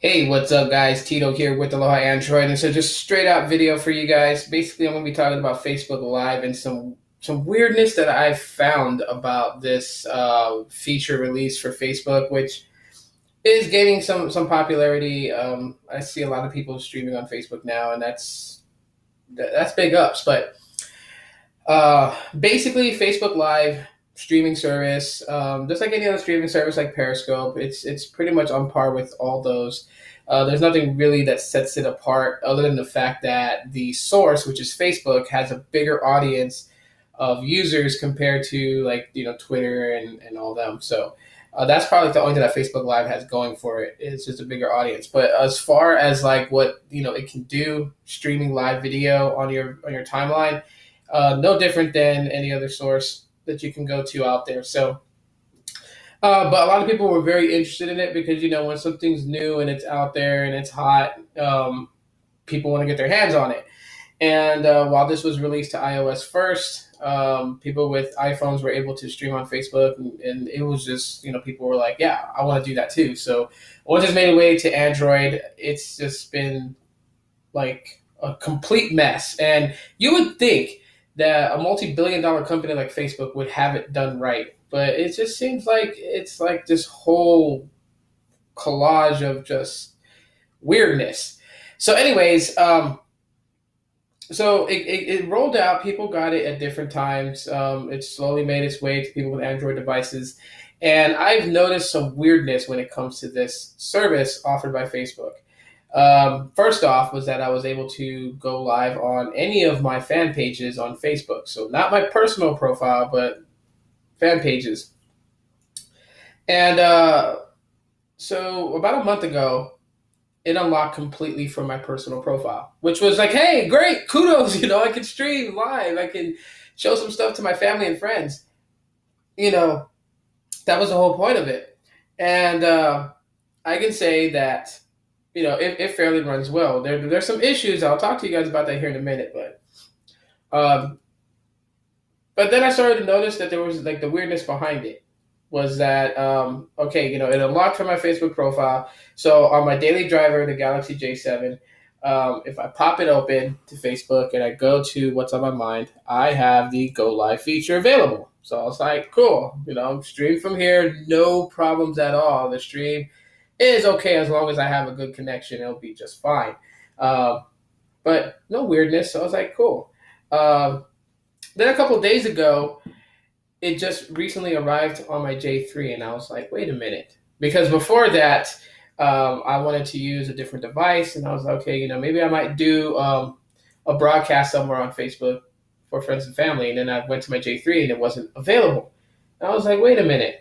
Hey, what's up, guys? Tito here with Aloha Android, and so just straight out video for you guys. Basically, I'm going to be talking about Facebook Live and some weirdness that I've found about this feature release for Facebook, which is gaining some popularity. I see a lot of people streaming on Facebook now, and that's big ups. But basically, Facebook Live streaming service, just like any other streaming service like Periscope, it's pretty much on par with all those. There's nothing really that sets it apart other than the fact that the source, which is Facebook, has a bigger audience of users compared to Twitter and all them. So that's probably the only thing that Facebook Live has going for it is just a bigger audience. But as far as like what it can do, streaming live video on your timeline, no different than any other source that you can go to out there. So, but a lot of people were very interested in it because when something's new and it's out there and it's hot, people want to get their hands on it. And while this was released to iOS first, people with iPhones were able to stream on Facebook, and it was just people were like, "Yeah, I want to do that too." So once it's made its way to Android, it's just been like a complete mess. And you would think that a multi-billion-dollar company like Facebook would have it done right, but it just seems like it's like this whole collage of just weirdness. So, anyways, it rolled out. People got it at different times. It slowly made its way to people with Android devices, and I've noticed some weirdness when it comes to this service offered by Facebook. First off, was that I was able to go live on any of my fan pages on Facebook. So not my personal profile, but fan pages. And so about a month ago, it unlocked completely from my personal profile, which was like, hey, great, kudos, I can stream live, I can show some stuff to my family and friends. You know, that was the whole point of it. And I can say that it fairly runs well. There's some issues. I'll talk to you guys about that here in a minute, um, but then I started to notice that there was like the weirdness behind it was that okay, it unlocked from my Facebook profile. So on my daily driver, the Galaxy J7, if I pop it open to Facebook and I go to what's on my mind, I have the Go Live feature available. So I was like, cool, stream from here, no problems at all. The stream is okay as long as I have a good connection. It'll be just fine. But no weirdness. So I was like, cool. Then a couple of days ago, it just recently arrived on my J3, and I was like, wait a minute. Because before that, I wanted to use a different device, and I was like, okay, maybe I might do a broadcast somewhere on Facebook for friends and family. And then I went to my J3, and it wasn't available. And I was like, wait a minute.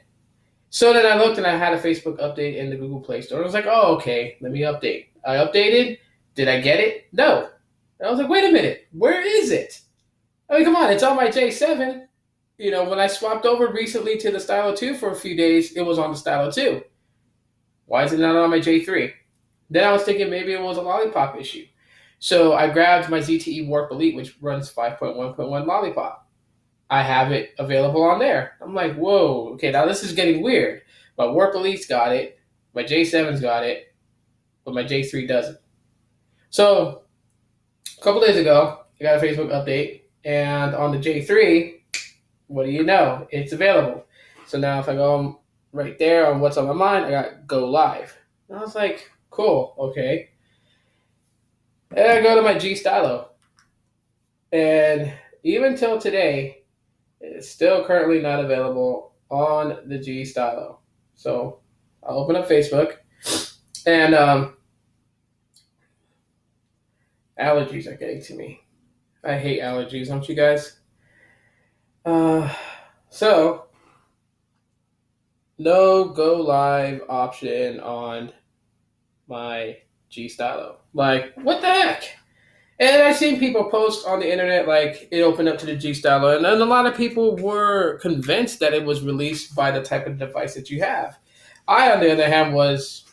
So then I looked and I had a Facebook update in the Google Play Store. I was like, oh, okay, let me update. I updated. Did I get it? No. And I was like, wait a minute, where is it? I mean, come on, it's on my J7. When I swapped over recently to the Stylo 2 for a few days, it was on the Stylo 2. Why is it not on my J3? Then I was thinking maybe it was a Lollipop issue. So I grabbed my ZTE Warp Elite, which runs 5.1.1 Lollipop. I have it available on there. I'm like, whoa, okay, now this is getting weird. My Warp Elite's got it, my J7's got it, but my J3 doesn't. So a couple days ago, I got a Facebook update, and on the J3, what do you know? It's available. So now if I go right there on what's on my mind, I got Go Live. And I was like, cool, okay. And I go to my G Stylo. And even till today, it's still currently not available on the G Stylo. So I'll open up Facebook, and allergies are getting to me. I hate allergies, don't you guys? So no Go Live option on my G Stylo. Like, what the heck? And I've seen people post on the internet like it opened up to the G Stylo, and a lot of people were convinced that it was released by the type of device that you have. I, on the other hand, was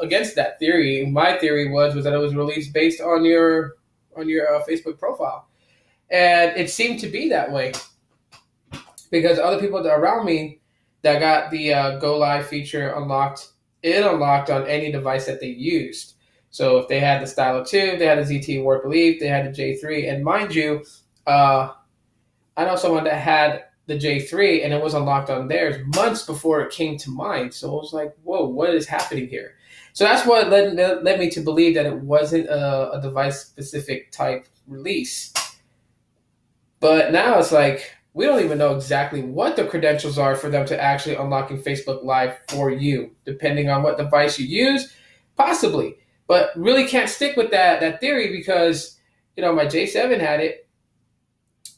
against that theory. My theory was that it was released based on your Facebook profile, and it seemed to be that way because other people around me that got the Go Live feature unlocked, it unlocked on any device that they used. So if they had the Stylo 2, they had the ZTE Warp Elite, they had the J3, and mind you, uh, I know someone that had the J3 and it was unlocked on theirs months before it came to mine. So I was like, whoa, what is happening here? So that's what led me to believe that it wasn't a device specific type release. But now it's like, we don't even know exactly what the credentials are for them to actually unlocking Facebook Live for you, depending on what device you use, possibly. But really can't stick with that theory because, my J7 had it,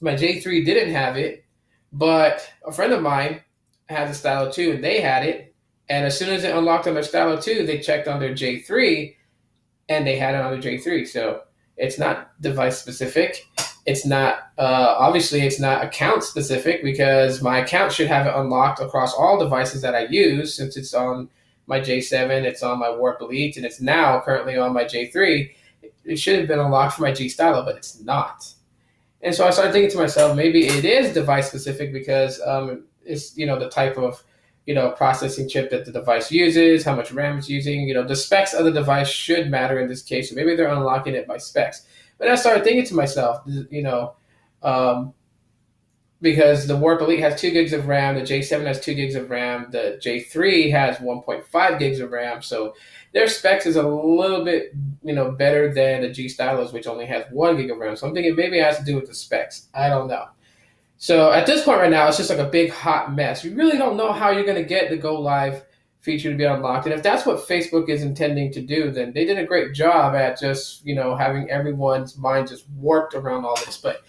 my J3 didn't have it, but a friend of mine has a Stylo 2 and they had it. And as soon as it unlocked on their Stylo 2, they checked on their J3 and they had it on their J3. So it's not device specific. It's not, obviously, it's not account specific because my account should have it unlocked across all devices that I use since it's on my J7, it's on my Warp Elite, and it's now currently on my J3. It should have been unlocked for my G Stylo, but it's not. And so I started thinking to myself, maybe it is device specific because it's the type of processing chip that the device uses, how much RAM it's using. The specs of the device should matter in this case. So maybe they're unlocking it by specs. But I started thinking to myself, because the Warp Elite has 2 gigs of RAM, the J7 has 2 gigs of RAM, the J3 has 1.5 gigs of RAM. So their specs is a little bit, better than the G Stylos, which only has 1 gig of RAM. So I'm thinking maybe it has to do with the specs. I don't know. So at this point right now, it's just like a big hot mess. You really don't know how you're going to get the Go Live feature to be unlocked. And if that's what Facebook is intending to do, then they did a great job at just, having everyone's mind just warped around all this. But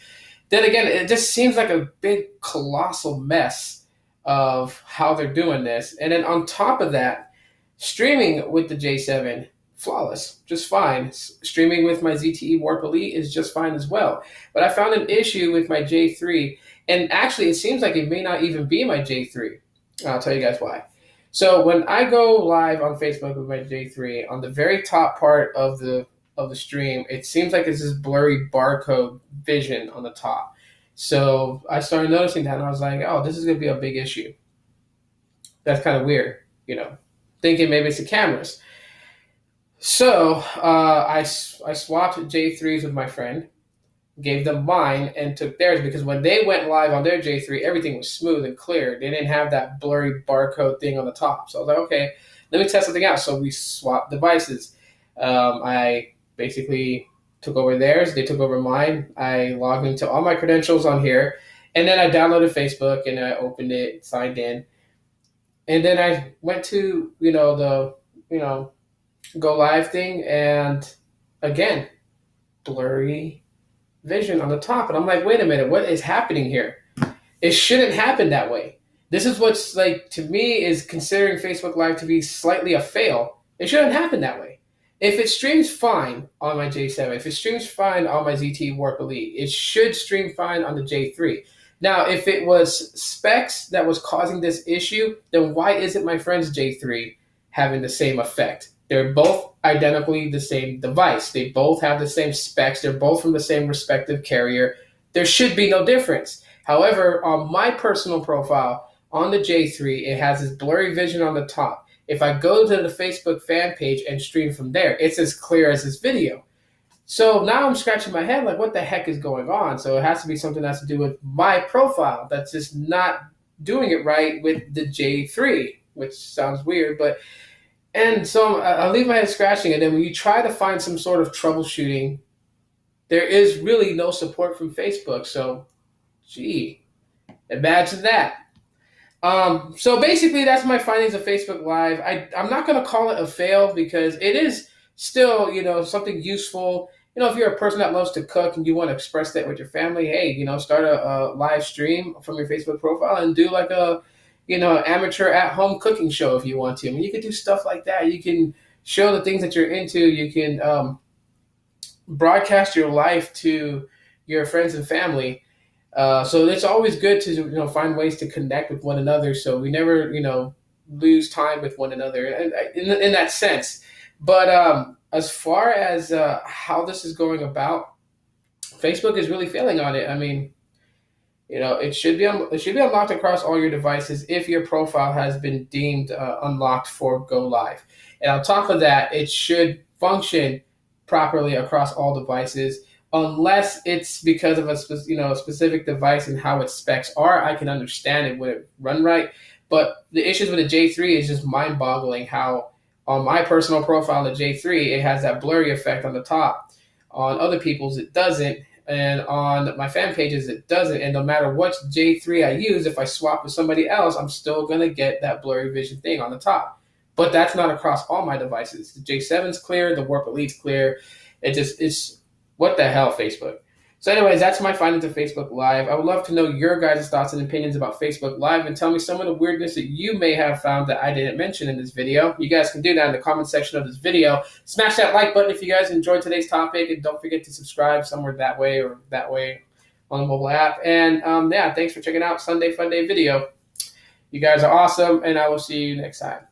then again, it just seems like a big colossal mess of how they're doing this. And then on top of that, streaming with the J7, flawless, just fine. Streaming with my ZTE Warp Elite is just fine as well. But I found an issue with my J3, and actually it seems like it may not even be my J3. I'll tell you guys why. So when I go live on Facebook with my J3, on the very top part of the stream, it seems like it's this blurry barcode vision on the top. So I started noticing that, and I was like, oh, this is going to be a big issue. That's kind of weird, thinking maybe it's the cameras. So I swapped J3s with my friend, gave them mine, and took theirs because when they went live on their J3, everything was smooth and clear. They didn't have that blurry barcode thing on the top. So I was like, okay, let me test something out. So we swapped devices. I basically took over theirs. They took over mine. I logged into all my credentials on here. And then I downloaded Facebook and I opened it, signed in. And then I went to, the Go Live thing. And again, blurry vision on the top. And I'm like, wait a minute, what is happening here? It shouldn't happen that way. This is what's like, to me, is considering Facebook Live to be slightly a fail. It shouldn't happen that way. If it streams fine on my J7, if it streams fine on my ZT Warp Elite, it should stream fine on the J3. Now, if it was specs that was causing this issue, then why isn't my friend's J3 having the same effect? They're both identically the same device. They both have the same specs. They're both from the same respective carrier. There should be no difference. However, on my personal profile, on the J3, it has this blurry vision on the top. If I go to the Facebook fan page and stream from there, it's as clear as this video. So now I'm scratching my head like, what the heck is going on? So it has to be something that has to do with my profile that's just not doing it right with the J3, which sounds weird, but... And so I leave my head scratching, and then when you try to find some sort of troubleshooting, there is really no support from Facebook. So, gee, imagine that. So basically, that's my findings of Facebook Live. I'm not going to call it a fail because it is still, something useful. If you're a person that loves to cook and you want to express that with your family, hey, start a live stream from your Facebook profile and do like a amateur at-home cooking show if you want to. I mean, you can do stuff like that. You can show the things that you're into. You can broadcast your life to your friends and family. So it's always good to find ways to connect with one another. So we never lose time with one another in that sense. But as far as how this is going about, Facebook is really failing on it. I mean, It should be unlocked across all your devices if your profile has been deemed unlocked for go live. And on top of that, it should function properly across all devices, unless it's because of a specific device and how its specs are. I can understand it would run right, but the issues with the J3 is just mind-boggling. How on my personal profile, the J3, it has that blurry effect on the top. On other people's, it doesn't, and on my fan pages it doesn't. And no matter what J3 I use, if I swap with somebody else, I'm still going to get that blurry vision thing on the top. But that's not across all my devices. The J7's clear, the Warp Elite's clear. It's what the hell, Facebook. So anyways, that's my findings of Facebook Live. I would love to know your guys' thoughts and opinions about Facebook Live, and tell me some of the weirdness that you may have found that I didn't mention in this video. You guys can do that in the comment section of this video. Smash that like button if you guys enjoyed today's topic, and don't forget to subscribe somewhere that way or that way on the mobile app. And yeah, thanks for checking out Sunday Fun Day video. You guys are awesome, and I will see you next time.